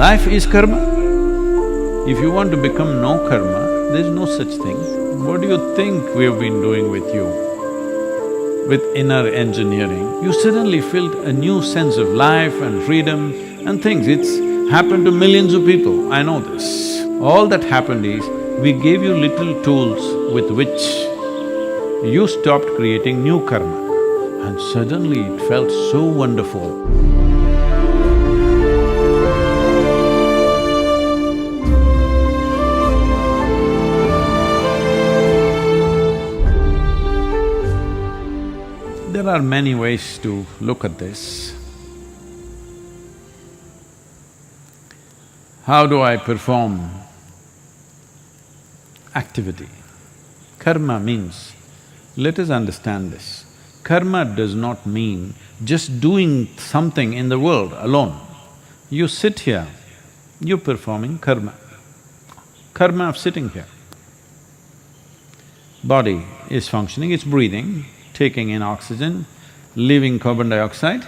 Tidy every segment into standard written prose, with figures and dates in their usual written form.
Life is karma. If you want to become no karma, there's no such thing. What do you think we have been doing with you? With inner engineering, you suddenly felt a new sense of life and freedom and things. It's happened to millions of people, I know this. All that happened is, we gave you little tools with which you stopped creating new karma. And suddenly it felt so wonderful. There are many ways to look at this. How do I perform activity? Karma means, let us understand this, karma does not mean just doing something in the world alone. You sit here, you're performing karma. Karma of sitting here. Body is functioning, it's breathing, taking in oxygen, leaving carbon dioxide.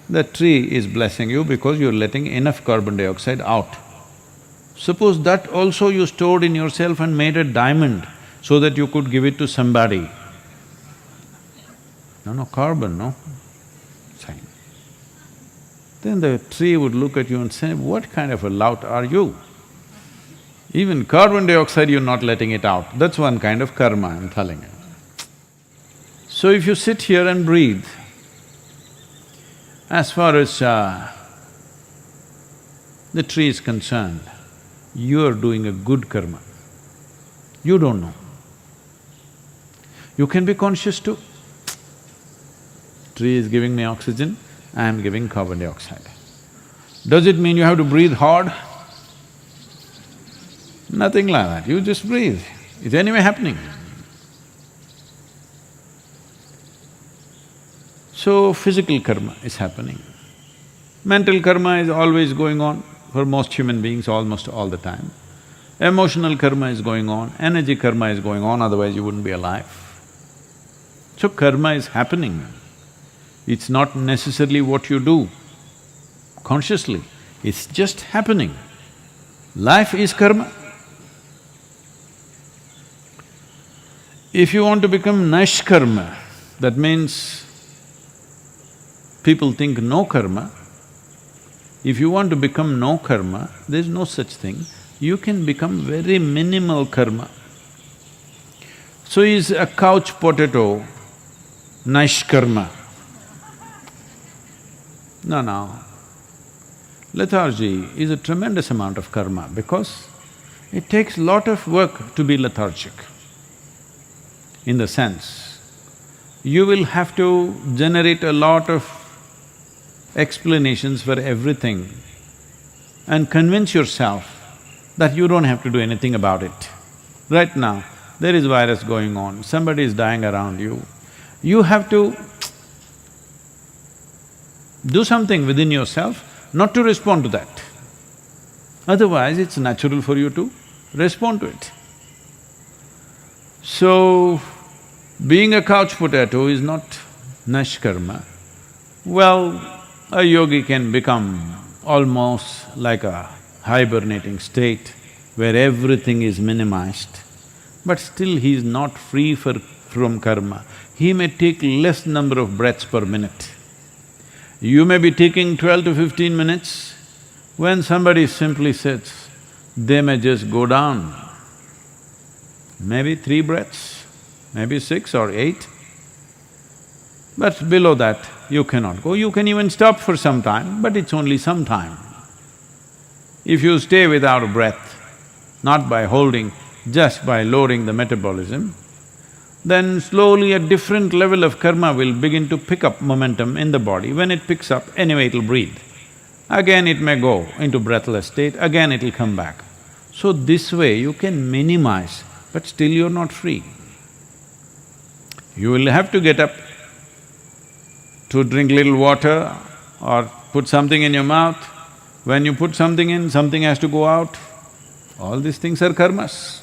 The tree is blessing you because you're letting enough carbon dioxide out. Suppose that also you stored in yourself and made a diamond so that you could give it to somebody. No, carbon, no? Fine. Then the tree would look at you and say, what kind of a lout are you? Even carbon dioxide you're not letting it out, that's one kind of karma, I'm telling you. So if you sit here and breathe, as far as the tree is concerned, you are doing a good karma. You don't know. You can be conscious too. Tree is giving me oxygen, I am giving carbon dioxide. Does it mean you have to breathe hard? Nothing like that, you just breathe. It's anyway happening. So, physical karma is happening. Mental karma is always going on for most human beings, almost all the time. Emotional karma is going on, energy karma is going on, otherwise you wouldn't be alive. So karma is happening. It's not necessarily what you do consciously, it's just happening. Life is karma. If you want to become nishkarma, that means people think no karma. If you want to become no karma, there's no such thing. You can become very minimal karma. So is a couch potato nishkarma? No. Lethargy is a tremendous amount of karma because it takes lot of work to be lethargic. In the sense, you will have to generate a lot of explanations for everything and convince yourself that you don't have to do anything about it. Right now, there is virus going on, somebody is dying around you. You have to do something within yourself not to respond to that. Otherwise, it's natural for you to respond to it. So, being a couch potato is not nishkarma. Well, a yogi can become almost like a hibernating state where everything is minimized, but still he is not free from karma. He may take less number of breaths per minute. You may be taking 12 to 15 minutes, when somebody simply sits, they may just go down. Maybe 3 breaths, maybe 6 or 8. But below that, you cannot go. You can even stop for some time, but it's only some time. If you stay without a breath, not by holding, just by lowering the metabolism, then slowly a different level of karma will begin to pick up momentum in the body. When it picks up, anyway it'll breathe. Again it may go into breathless state, again it'll come back. So this way you can minimize, but still you're not free. You will have to get up to drink little water or put something in your mouth. When you put something in, something has to go out. All these things are karmas.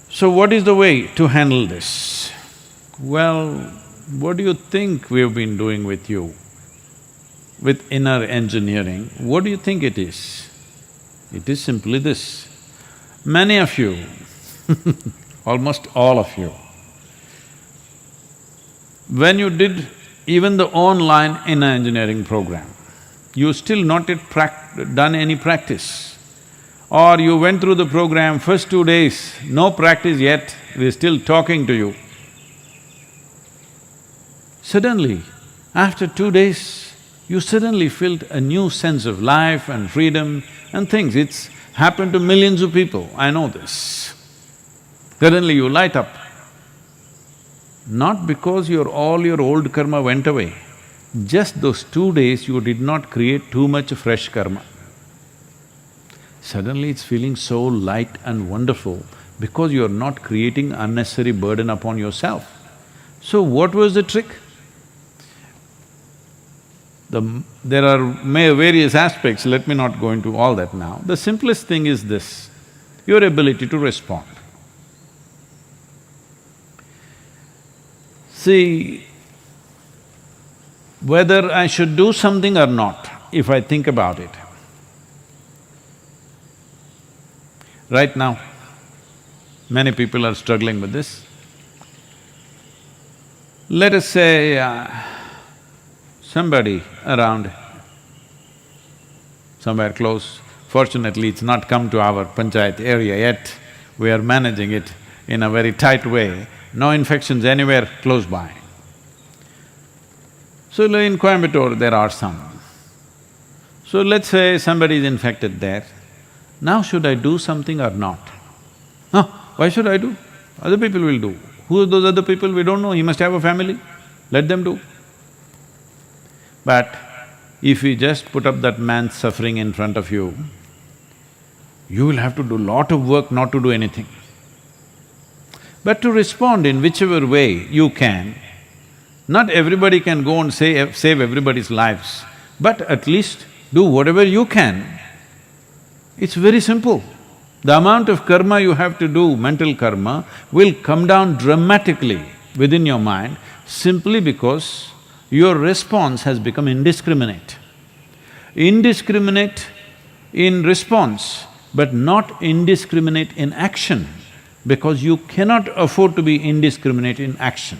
So what is the way to handle this? Well, what do you think we have been doing with you? with inner engineering, what do you think it is? It is simply this. Many of you, almost all of you, when you did even the online inner engineering program, you still not yet done any practice. Or you went through the program, first 2 days, no practice yet, we're still talking to you. Suddenly, after 2 days, you suddenly felt a new sense of life and freedom and things. It's happened to millions of people, I know this. Suddenly you light up. Not because all your old karma went away, just those 2 days you did not create too much fresh karma. Suddenly it's feeling so light and wonderful because you're not creating unnecessary burden upon yourself. So what was the trick? There are various aspects, let me not go into all that now. The simplest thing is this, your ability to respond. See, whether I should do something or not, if I think about it, right now, many people are struggling with this. Let us say, somebody around, somewhere close, fortunately it's not come to our panchayat area yet, we are managing it in a very tight way, no infections anywhere close by. So in Coimbatore there are some. So let's say somebody is infected there, now should I do something or not? No, why should I do? Other people will do. Who are those other people? We don't know, he must have a family, let them do. But if we just put up that man's suffering in front of you, you will have to do lot of work not to do anything. But to respond in whichever way you can, not everybody can go and save everybody's lives, but at least do whatever you can. It's very simple. The amount of karma you have to do, mental karma, will come down dramatically within your mind simply because your response has become indiscriminate. Indiscriminate in response, but not indiscriminate in action, because you cannot afford to be indiscriminate in action.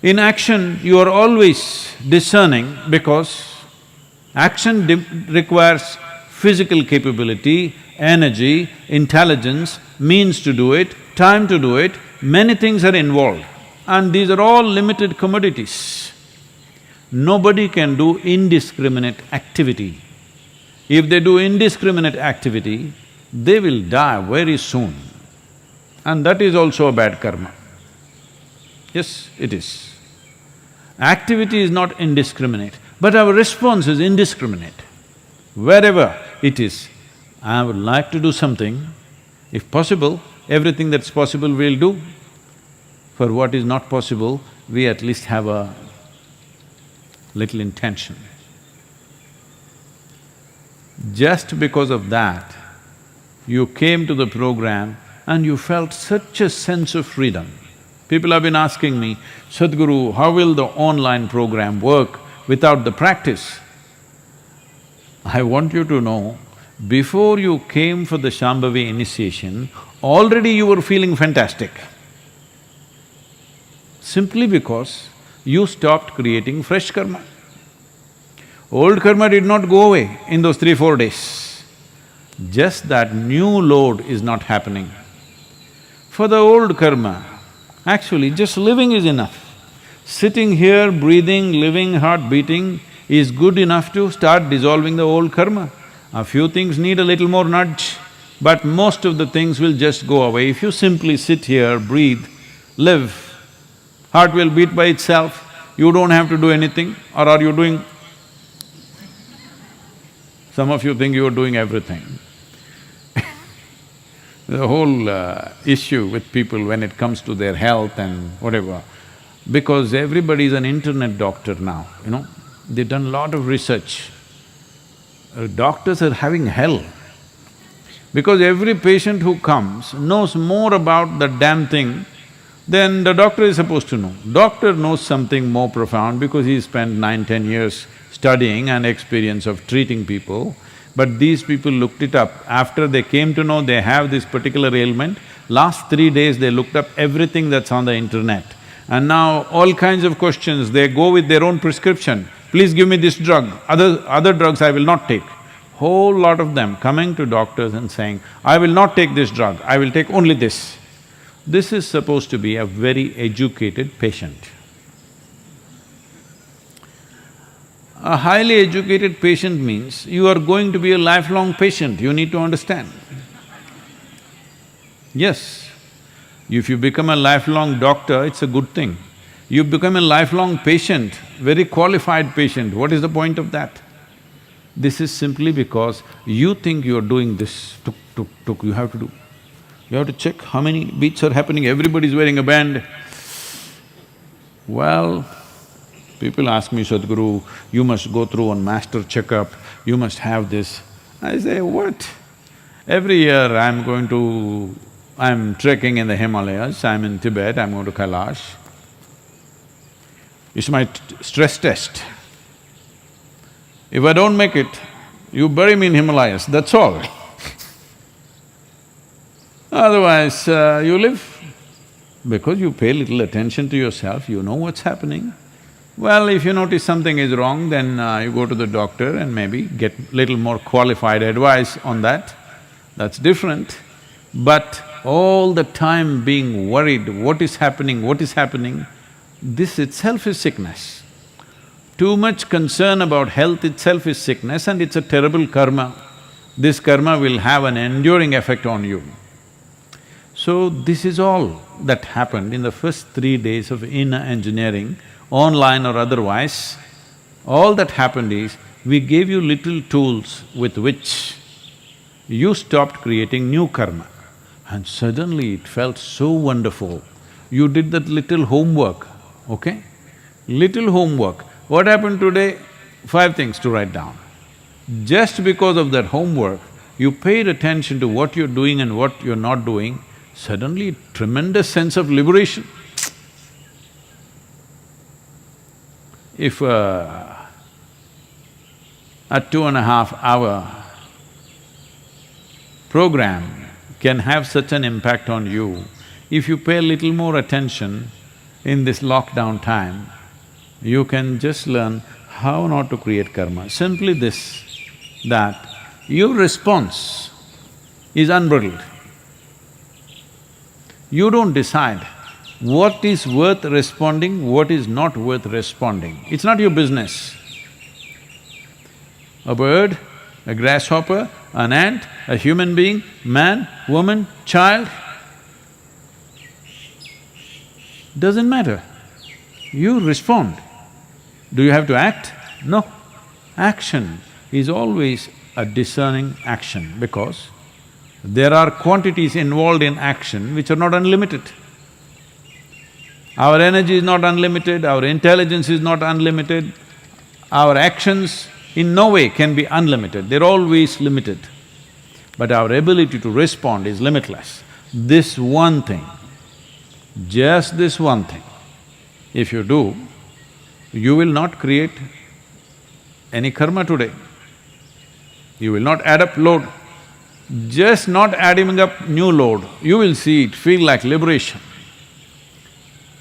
In action, you are always discerning because action requires physical capability, energy, intelligence, means to do it, time to do it, many things are involved. And these are all limited commodities. Nobody can do indiscriminate activity. If they do indiscriminate activity, they will die very soon. And that is also a bad karma. Yes, it is. Activity is not indiscriminate, but our response is indiscriminate. Wherever it is, I would like to do something, if possible, everything that's possible we'll do. For what is not possible, we at least have a little intention. Just because of that, you came to the program and you felt such a sense of freedom. People have been asking me, Sadhguru, how will the online program work without the practice? I want you to know, before you came for the Shambhavi initiation, already you were feeling fantastic. Simply because you stopped creating fresh karma. Old karma did not go away in those 3-4 days. Just that new load is not happening. For the old karma, actually just living is enough. Sitting here, breathing, living, heart beating is good enough to start dissolving the old karma. A few things need a little more nudge, but most of the things will just go away. If you simply sit here, breathe, live, heart will beat by itself, you don't have to do anything, or are you doing… Some of you think you are doing everything. The whole issue with people when it comes to their health and whatever, because everybody is an internet doctor now, you know, they've done a lot of research. Doctors are having hell, because every patient who comes knows more about the damn thing then the doctor is supposed to know. Doctor knows something more profound because he spent 9–10 years studying and experience of treating people. But these people looked it up. After they came to know they have this particular ailment, last 3 days they looked up everything that's on the internet. And now all kinds of questions, they go with their own prescription. Please give me this drug, other drugs I will not take. Whole lot of them coming to doctors and saying, I will not take this drug, I will take only this. This is supposed to be a very educated patient. A highly educated patient means you are going to be a lifelong patient, you need to understand. Yes, if you become a lifelong doctor, it's a good thing. You become a lifelong patient, very qualified patient, what is the point of that? This is simply because you think you're doing this, tuk, tuk, tuk, you have to do. You have to check how many beats are happening, everybody's wearing a band. Well, people ask me, Sadhguru, you must go through one master checkup, you must have this. I say, what? Every year I'm trekking in the Himalayas, I'm in Tibet, I'm going to Kailash. It's my stress test. If I don't make it, you bury me in Himalayas, that's all. Otherwise, you live. Because you pay little attention to yourself, you know what's happening. Well, if you notice something is wrong, then you go to the doctor and maybe get little more qualified advice on that, that's different. But all the time being worried, what is happening, this itself is sickness. Too much concern about health itself is sickness and it's a terrible karma. This karma will have an enduring effect on you. So this is all that happened in the first 3 days of inner engineering, online or otherwise. All that happened is, we gave you little tools with which you stopped creating new karma. And suddenly it felt so wonderful. You did that little homework, okay? Little homework. What happened today? 5 things to write down. Just because of that homework, you paid attention to what you're doing and what you're not doing, suddenly tremendous sense of liberation. If a 2.5-hour program can have such an impact on you, if you pay a little more attention in this lockdown time, you can just learn how not to create karma. Simply this, that your response is unbridled. You don't decide what is worth responding, what is not worth responding. It's not your business. A bird, a grasshopper, an ant, a human being, man, woman, child, doesn't matter. You respond. Do you have to act? No. Action is always a discerning action because there are quantities involved in action which are not unlimited. Our energy is not unlimited, our intelligence is not unlimited, our actions in no way can be unlimited, they're always limited. But our ability to respond is limitless. This one thing, just this one thing, if you do, you will not create any karma today. You will not add up load. Just not adding up new load, you will see it feel like liberation.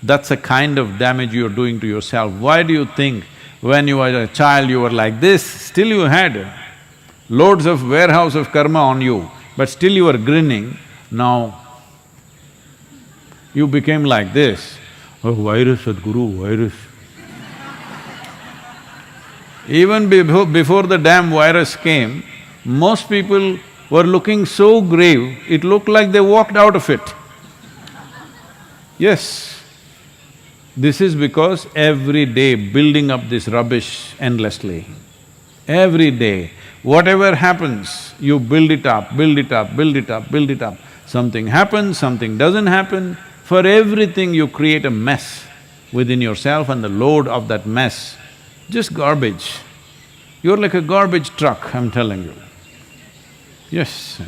That's a kind of damage you're doing to yourself. Why do you think when you were a child you were like this, still you had loads of warehouse of karma on you, but still you were grinning, now you became like this. Oh, virus, Sadhguru, virus. Even before the damn virus came, most people were looking so grave, it looked like they walked out of it. Yes, this is because every day building up this rubbish endlessly. Every day, whatever happens, you build it up, build it up, build it up, build it up. Something happens, something doesn't happen. For everything you create a mess within yourself and the load of that mess, just garbage. You're like a garbage truck, I'm telling you. Yes,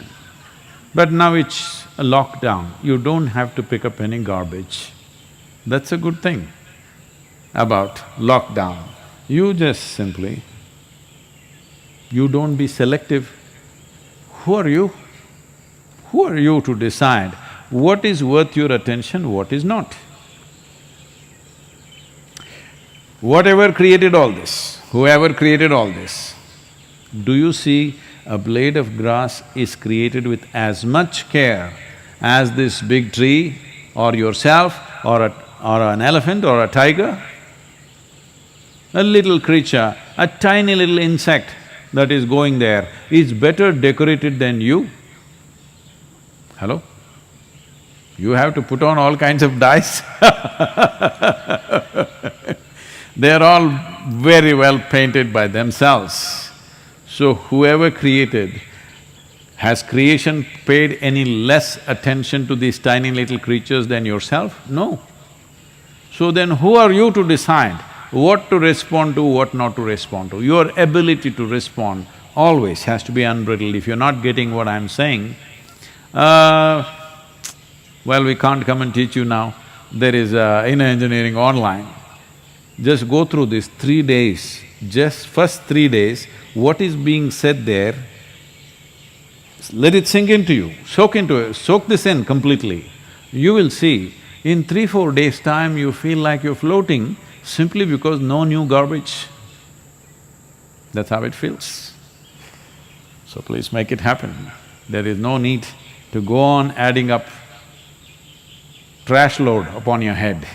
but now it's a lockdown, you don't have to pick up any garbage. That's a good thing about lockdown. You just simply, you don't be selective. Who are you? Who are you to decide what is worth your attention, what is not? Whatever created all this, whoever created all this, do you see a blade of grass is created with as much care as this big tree or yourself or an elephant or a tiger? A little creature, a tiny little insect that is going there is better decorated than you. Hello? You have to put on all kinds of dyes They're all very well painted by themselves. So whoever created, has creation paid any less attention to these tiny little creatures than yourself? No. So then who are you to decide what to respond to, what not to respond to? Your ability to respond always has to be unbridled. If you're not getting what I'm saying, well, we can't come and teach you now. There is inner engineering online. Just go through this 3 days, just first 3 days, what is being said there, let it sink into you, soak this in completely. You will see, in 3-4 days' time you feel like you're floating simply because no new garbage. That's how it feels. So please make it happen. There is no need to go on adding up trash load upon your head.